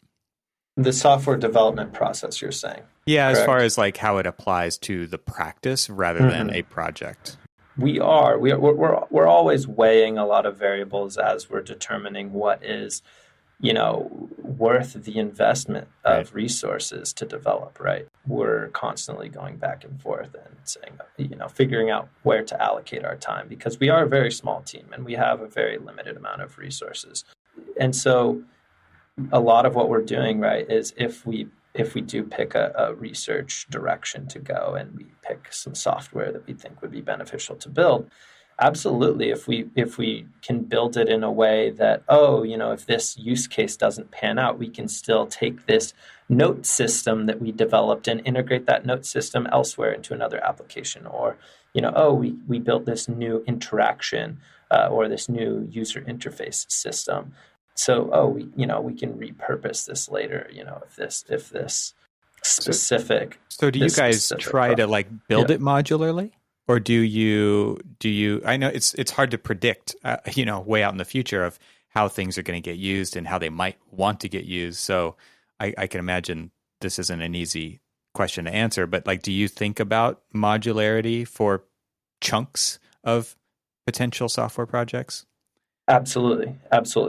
S2: The software development process, you're saying?
S1: Yeah,
S2: correct?
S1: As far as like how it applies to the practice rather than a project.
S2: We're always weighing a lot of variables as we're determining what is, worth the investment of resources to develop, right? We're constantly going back and forth and saying, figuring out where to allocate our time, because we are a very small team and we have a very limited amount of resources. And so a lot of what we're doing, right, is if we do pick a research direction to go and we pick some software that we think would be beneficial to build, absolutely, if we can build it in a way that, if this use case doesn't pan out, we can still take this note system that we developed and integrate that note system elsewhere into another application. Or, we built this new interaction or this new user interface system. So, we can repurpose this later, if this specific.
S1: So do you guys try to like build it modularly? Or do you, I know it's hard to predict, way out in the future of how things are going to get used and how they might want to get used. So I can imagine this isn't an easy question to answer, but like, do you think about modularity for chunks of potential software projects?
S2: Absolutely.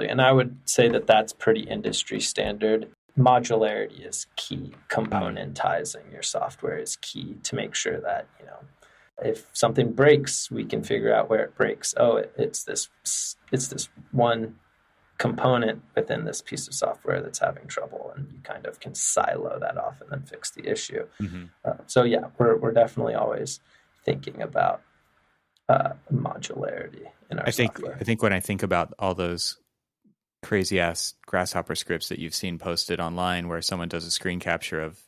S2: And I would say that that's pretty industry standard. Modularity is key. Componentizing your software is key to make sure that, if something breaks, we can figure out where it breaks. It's this one component within this piece of software that's having trouble, and you kind of can silo that off and then fix the issue. Mm-hmm. We're definitely always thinking about modularity in our software.
S1: I think when I think about all those crazy ass Grasshopper scripts that you've seen posted online where someone does a screen capture of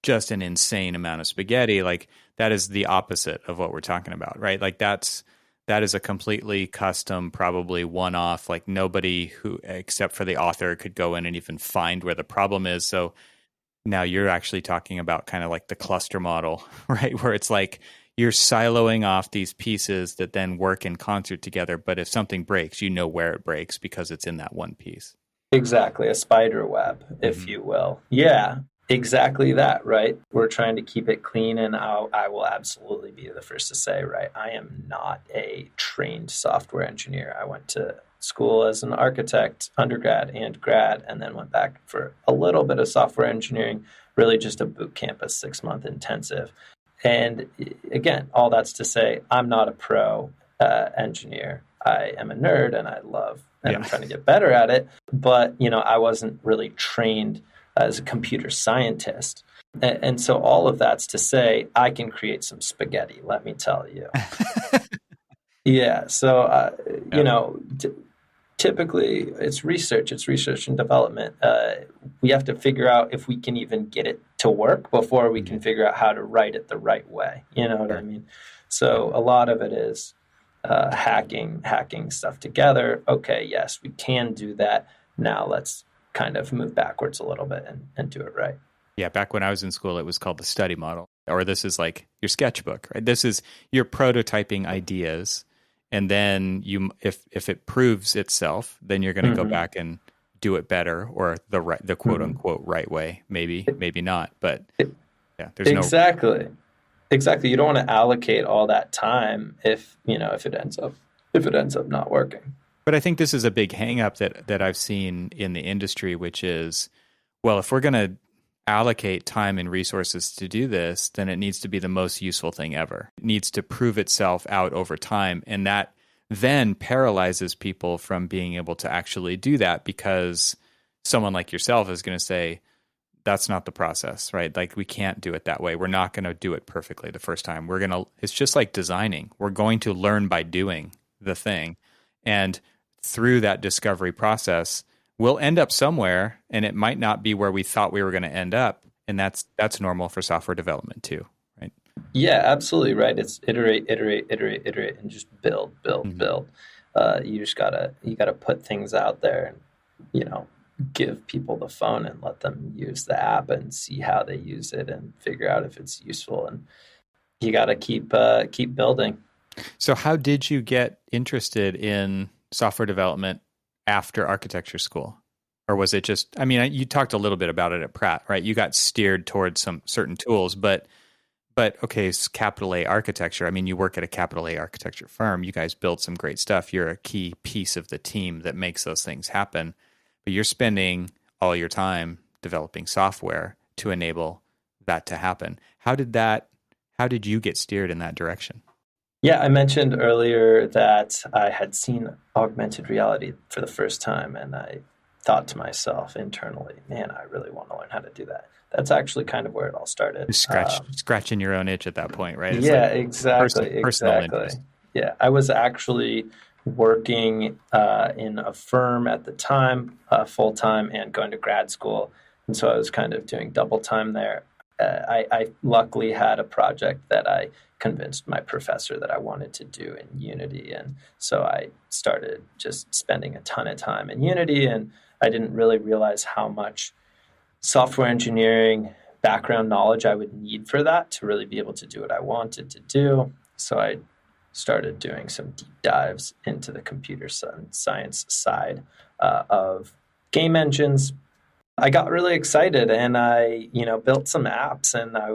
S1: just an insane amount of spaghetti, like that is the opposite of what we're talking about, right? Like that is a completely custom, probably one-off, like nobody who, except for the author, could go in and even find where the problem is. So now you're actually talking about kind of like the cluster model, right? Where it's like you're siloing off these pieces that then work in concert together. But if something breaks, you know where it breaks because it's in that one piece.
S2: Exactly. A spider web, if you will. Yeah, exactly that, right? We're trying to keep it clean. And I will absolutely be the first to say, right, I am not a trained software engineer. I went to school as an architect, undergrad and grad, and then went back for a little bit of software engineering, really just a boot camp, a 6-month intensive. And again, all that's to say, I'm not a pro engineer. I am a nerd and I love, and I'm trying to get better at it. But, I wasn't really trained as a computer scientist. And so all of that's to say, I can create some spaghetti, let me tell you. So, typically it's research and development. We have to figure out if we can even get it to work before we can figure out how to write it the right way. You know what I mean? So a lot of it is hacking stuff together. Okay, yes, we can do that. Now let's kind of move backwards a little bit and do it right.
S1: Yeah, back when I was in school, it was called the study model, or this is like your sketchbook, right? This is you're prototyping ideas And then if it proves itself, then you're going to go back and do it better, or the quote unquote right way. Maybe not, but yeah, there's
S2: exactly. Exactly. You don't want to allocate all that time if it ends up not working.
S1: But I think this is a big hang up that I've seen in the industry, which is, well, if we're going to allocate time and resources to do this, then it needs to be the most useful thing ever. It needs to prove itself out over time. And that then paralyzes people from being able to actually do that, because someone like yourself is going to say, that's not the process, right? Like, we can't do it that way. We're not going to do it perfectly the first time. It's just like designing. We're going to learn by doing the thing. And through that discovery process, we'll end up somewhere, and it might not be where we thought we were going to end up. And that's normal for software development too, right?
S2: Yeah, absolutely right. It's iterate, and just build. You gotta put things out there and, give people the phone and let them use the app and see how they use it and figure out if it's useful. And you got to keep building.
S1: So how did you get interested in software development after architecture school? Or was it just, you talked a little bit about it at Pratt, right? You got steered towards some certain tools, but okay, it's capital A architecture. You work at a capital A architecture firm. You guys build some great stuff. You're a key piece of the team that makes those things happen. But you're spending all your time developing software to enable that to happen. How did you get steered in that direction?
S2: Yeah, I mentioned earlier that I had seen augmented reality for the first time, and I thought to myself internally, man, I really want to learn how to do that. That's actually kind of where it all started.
S1: Scratching your own itch at that point, right?
S2: It's exactly.
S1: Personal interest.
S2: Yeah, I was actually working in a firm at the time, full time, and going to grad school, and so I was kind of doing double time there. I luckily had a project that I convinced my professor that I wanted to do in Unity, and so I started just spending a ton of time in Unity, and I didn't really realize how much software engineering background knowledge I would need for that to really be able to do what I wanted to do. So I started doing some deep dives into the computer science side of game engines. I got really excited, and I, built some apps, and I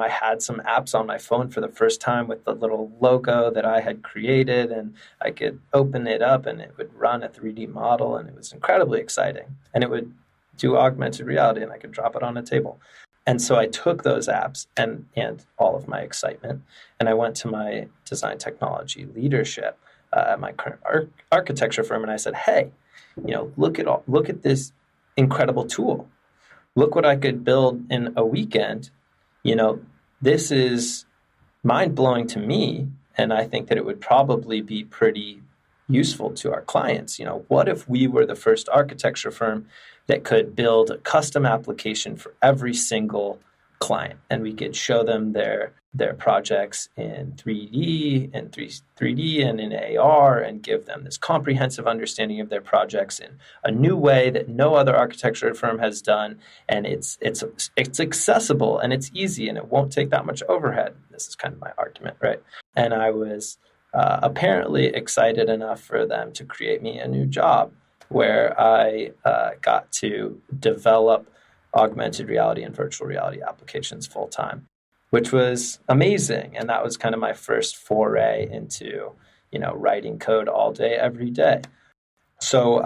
S2: had some apps on my phone for the first time with the little logo that I had created, and I could open it up and it would run a 3D model, and it was incredibly exciting. And it would do augmented reality, and I could drop it on a table. And so I took those apps and all of my excitement, and I went to my design technology leadership at my current architecture firm, and I said, hey, look at this incredible tool. Look what I could build in a weekend. This is mind-blowing to me, and I think that it would probably be pretty useful to our clients. What if we were the first architecture firm that could build a custom application for every single client, and we could show them their projects in 3D and 3D and in AR, and give them this comprehensive understanding of their projects in a new way that no other architecture firm has done, and it's accessible and it's easy and it won't take that much overhead. This is kind of my argument, right? And I was apparently excited enough for them to create me a new job where I got to develop augmented reality and virtual reality applications full time, which was amazing. And that was kind of my first foray into, writing code all day, every day. So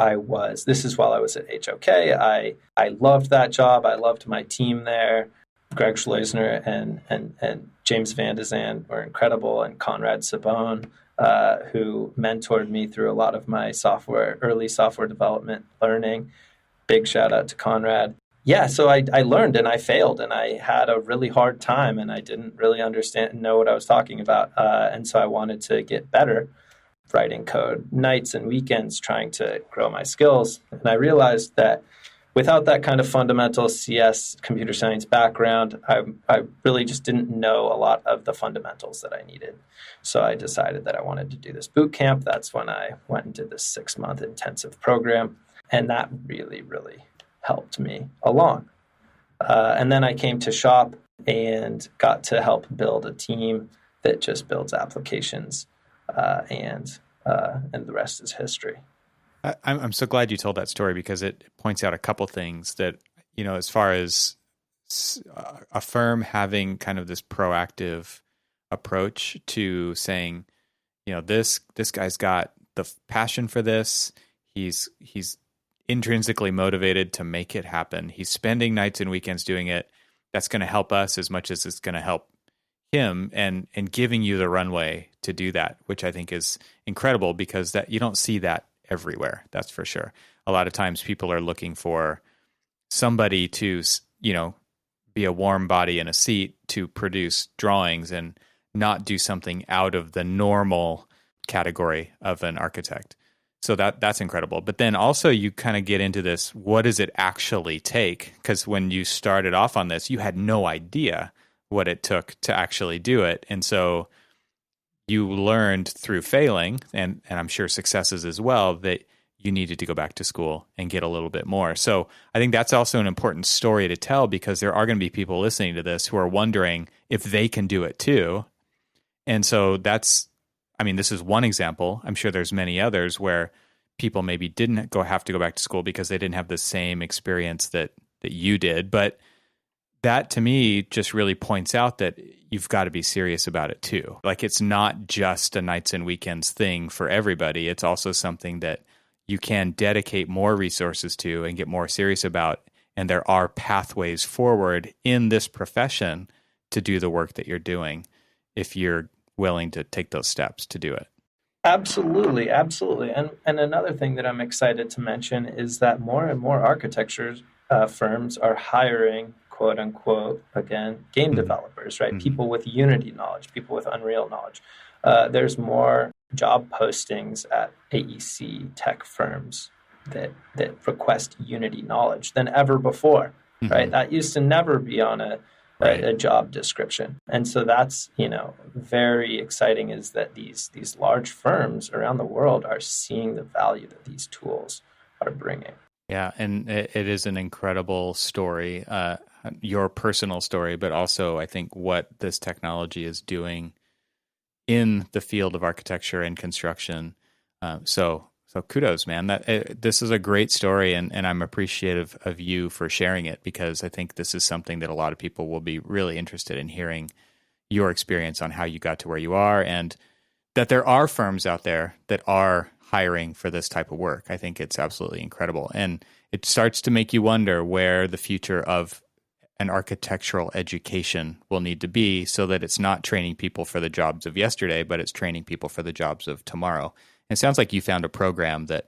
S2: this is while I was at HOK. I loved that job. I loved my team there. Greg Schleusner and James Van de Zandt were incredible, and Conrad Sabone, who mentored me through a lot of my early software development learning. Big shout out to Conrad. Yeah, so I learned and I failed, and I had a really hard time, and I didn't really know what I was talking about. And so I wanted to get better, writing code nights and weekends, trying to grow my skills. And I realized that without that kind of fundamental CS computer science background, I really just didn't know a lot of the fundamentals that I needed. So I decided that I wanted to do this boot camp. That's when I went and did this 6-month intensive program. And that really, really helped me along. And then I came to Shop and got to help build a team that just builds applications and the rest is history.
S1: I'm so glad you told that story because it points out a couple things that, as far as a firm having kind of this proactive approach to saying, this guy's got the passion for this. He's intrinsically motivated to make it happen. He's spending nights and weekends doing it. That's going to help us as much as it's going to help him, and giving you the runway to do that, which I think is incredible because that you don't see that everywhere. That's for sure. A lot of times people are looking for somebody to, be a warm body in a seat to produce drawings and not do something out of the normal category of an architect. So that's incredible. But then also you kind of get into this, what does it actually take? Because when you started off on this, you had no idea what it took to actually do it. And so you learned through failing, and I'm sure successes as well, that you needed to go back to school and get a little bit more. So I think that's also an important story to tell because there are going to be people listening to this who are wondering if they can do it too. And so this is one example. I'm sure there's many others where people maybe didn't have to go back to school because they didn't have the same experience that you did. But that to me just really points out that you've got to be serious about it too. Like it's not just a nights and weekends thing for everybody. It's also something that you can dedicate more resources to and get more serious about. And there are pathways forward in this profession to do the work that you're doing if you're willing to take those steps to do it.
S2: Absolutely, absolutely. And another thing that I'm excited to mention is that more and more architecture firms are hiring, quote unquote, again, game developers, right? People with Unity knowledge, people with Unreal knowledge. There's more job postings at AEC tech firms that request Unity knowledge than ever before, right? That used to never be on a job description. And so that's, very exciting is that these large firms around the world are seeing the value that these tools are bringing.
S1: Yeah, and it is an incredible story, your personal story, but also I think what this technology is doing in the field of architecture and construction. So kudos, man. This is a great story, and I'm appreciative of you for sharing it because I think this is something that a lot of people will be really interested in hearing your experience on how you got to where you are, and that there are firms out there that are hiring for this type of work. I think it's absolutely incredible. And it starts to make you wonder where the future of an architectural education will need to be so that it's not training people for the jobs of yesterday, but it's training people for the jobs of tomorrow. And it sounds like you found a program that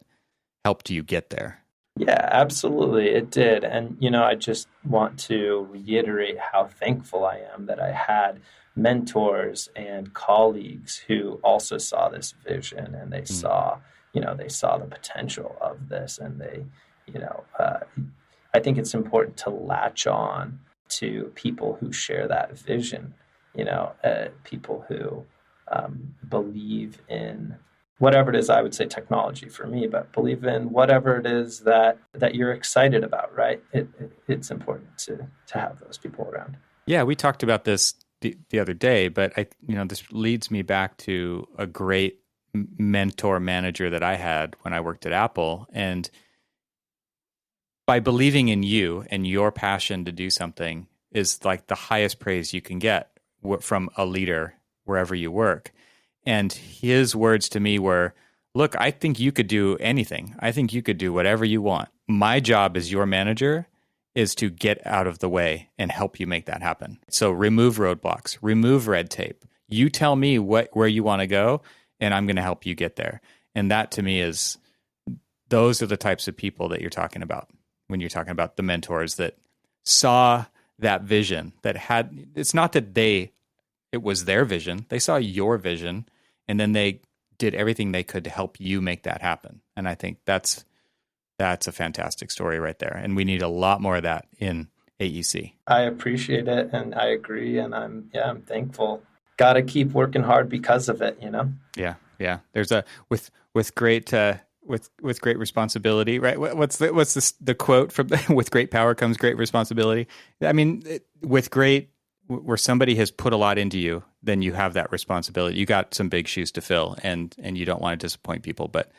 S1: helped you get there.
S2: Yeah, absolutely. It did. And, I just want to reiterate how thankful I am that I had mentors and colleagues who also saw this vision and they saw, they saw the potential of this. And they, I think it's important to latch on to people who share that vision, people who believe in whatever it is. I would say technology for me, but believe in whatever it is that you're excited about, right? It's important to have those people around.
S1: Yeah, we talked about this the other day, but this leads me back to a great mentor manager that I had when I worked at Apple. And by believing in you and your passion to do something is like the highest praise you can get from a leader wherever you work. And his words to me were, look, I think you could do anything. I think you could do whatever you want. My job as your manager is to get out of the way and help you make that happen. So remove roadblocks, remove red tape. You tell me where you want to go, and I'm going to help you get there. And that to me those are the types of people that you're talking about when you're talking about the mentors that saw that vision, it's not that it was their vision. They saw your vision, and then they did everything they could to help you make that happen. And I think that's a fantastic story right there. And we need a lot more of that in AEC.
S2: I appreciate it, and I agree, and I'm thankful. Got to keep working hard because of it,
S1: Yeah. There's with great responsibility, right? What's the quote from with great power comes great responsibility? I mean, with great where somebody has put a lot into you, then you have that responsibility. You got some big shoes to fill, and you don't want to disappoint people. But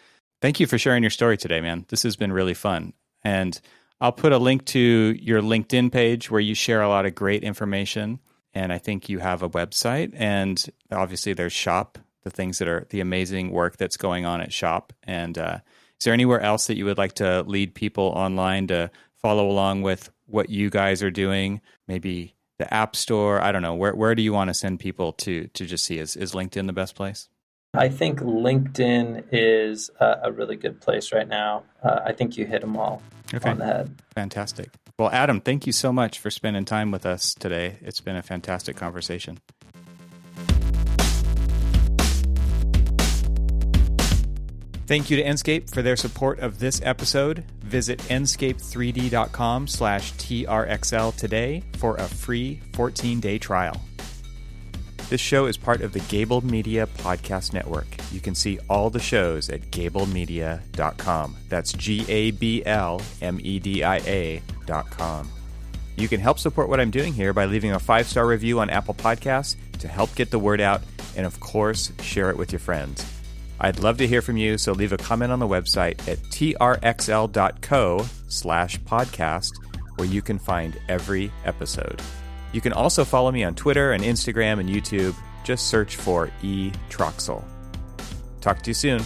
S1: thank you for sharing your story today, man. This has been really fun. And I'll put a link to your LinkedIn page where you share a lot of great information. And I think you have a website, and obviously there's Shop, the things that are the amazing work that's going on at Shop. And is there anywhere else that you would like to lead people online to follow along with what you guys are doing? Maybe the App Store? I don't know. Where do you want to send people to just see? Is LinkedIn the best place?
S2: I think LinkedIn is a really good place right now. I think you hit them all on the head.
S1: Fantastic. Well, Adam, thank you so much for spending time with us today. It's been a fantastic conversation. Thank you to Enscape for their support of this episode. Visit enscape3d.com/TRXL today for a free 14-day trial. This show is part of the Gable Media Podcast Network. You can see all the shows at gablemedia.com. That's GABLMEDIA.com. You can help support what I'm doing here by leaving a 5-star review on Apple Podcasts to help get the word out, and of course, share it with your friends. I'd love to hear from you, so leave a comment on the website at trxl.co/podcast, where you can find every episode. You can also follow me on Twitter and Instagram and YouTube. Just search for eTroxel. Talk to you soon.